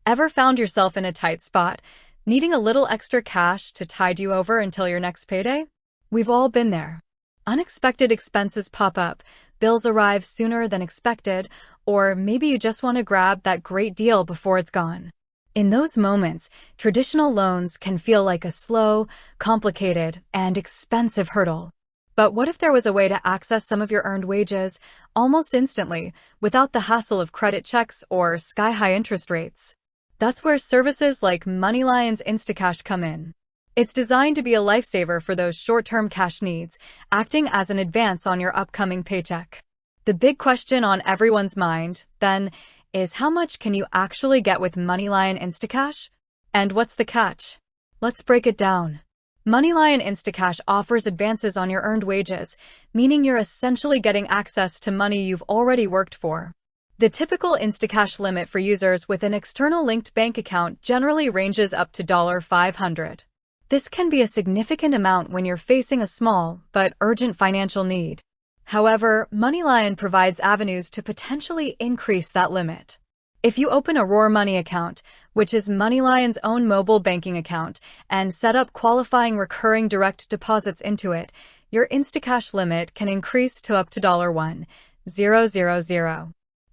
Ever found yourself in a tight spot, needing a little extra cash to tide you over until your next payday? We've all been there. Unexpected expenses pop up, bills arrive sooner than expected, or maybe you just want to grab that great deal before it's gone. In those moments, traditional loans can feel like a slow, complicated, and expensive hurdle. But what if there was a way to access some of your earned wages almost instantly, without the hassle of credit checks or sky-high interest rates? That's where services like MoneyLion's Instacash come in. It's designed to be a lifesaver for those short-term cash needs, acting as an advance on your upcoming paycheck. The big question on everyone's mind, then, is how much can you actually get with MoneyLion Instacash? And what's the catch? Let's break it down. MoneyLion Instacash offers advances on your earned wages, meaning you're essentially getting access to money you've already worked for. The typical Instacash limit for users with an external linked bank account generally ranges up to $500. This can be a significant amount when you're facing a small but urgent financial need. However, MoneyLion provides avenues to potentially increase that limit. If you open a Roar Money account, which is MoneyLion's own mobile banking account, and set up qualifying recurring direct deposits into it, your Instacash limit can increase to up to $1,000.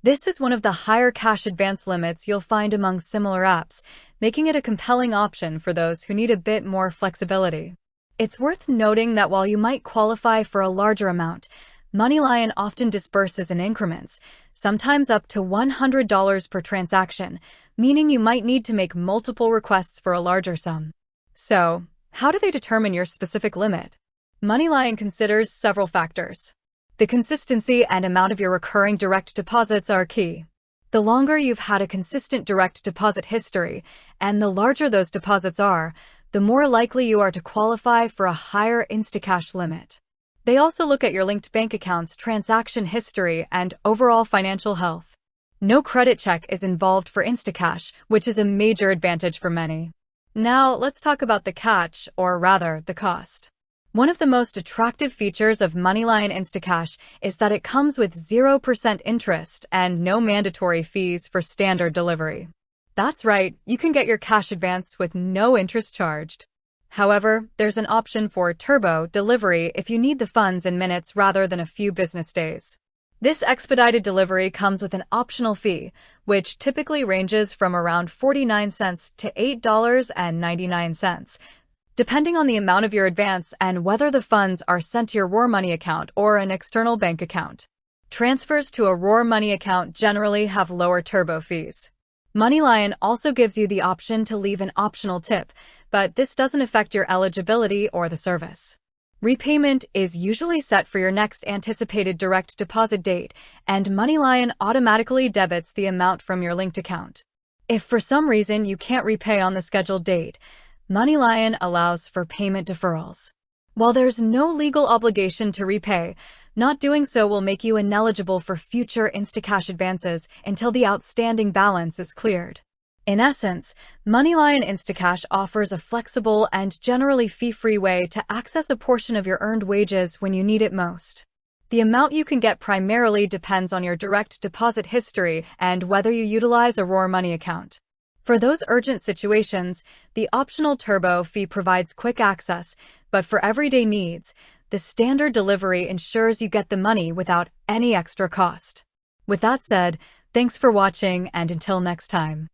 This is one of the higher cash advance limits you'll find among similar apps, making it a compelling option for those who need a bit more flexibility. It's worth noting that while you might qualify for a larger amount, MoneyLion often disperses in increments, sometimes up to $100 per transaction, meaning you might need to make multiple requests for a larger sum. So, how do they determine your specific limit? MoneyLion considers several factors. The consistency and amount of your recurring direct deposits are key. The longer you've had a consistent direct deposit history, and the larger those deposits are, the more likely you are to qualify for a higher Instacash limit. They also look at your linked bank account's transaction history and overall financial health. No credit check is involved for Instacash, which is a major advantage for many. Now, let's talk about the catch, or rather, the cost. One of the most attractive features of MoneyLion Instacash is that it comes with 0% interest and no mandatory fees for standard delivery. That's right, you can get your cash advance with no interest charged. However, there's an option for turbo delivery if you need the funds in minutes rather than a few business days. This expedited delivery comes with an optional fee, which typically ranges from around 49 cents to $8.99. Depending on the amount of your advance and whether the funds are sent to your Roar Money account or an external bank account. Transfers to a Roar Money account generally have lower turbo fees. MoneyLion also gives you the option to leave an optional tip, but this doesn't affect your eligibility or the service. Repayment is usually set for your next anticipated direct deposit date, and MoneyLion automatically debits the amount from your linked account. If for some reason you can't repay on the scheduled date, MoneyLion allows for payment deferrals. While there's no legal obligation to repay, not doing so will make you ineligible for future Instacash advances until the outstanding balance is cleared. In essence, MoneyLion Instacash offers a flexible and generally fee-free way to access a portion of your earned wages when you need it most. The amount you can get primarily depends on your direct deposit history and whether you utilize a Roar Money account. For those urgent situations, the optional turbo fee provides quick access, but for everyday needs, the standard delivery ensures you get the money without any extra cost. With that said, thanks for watching, and until next time.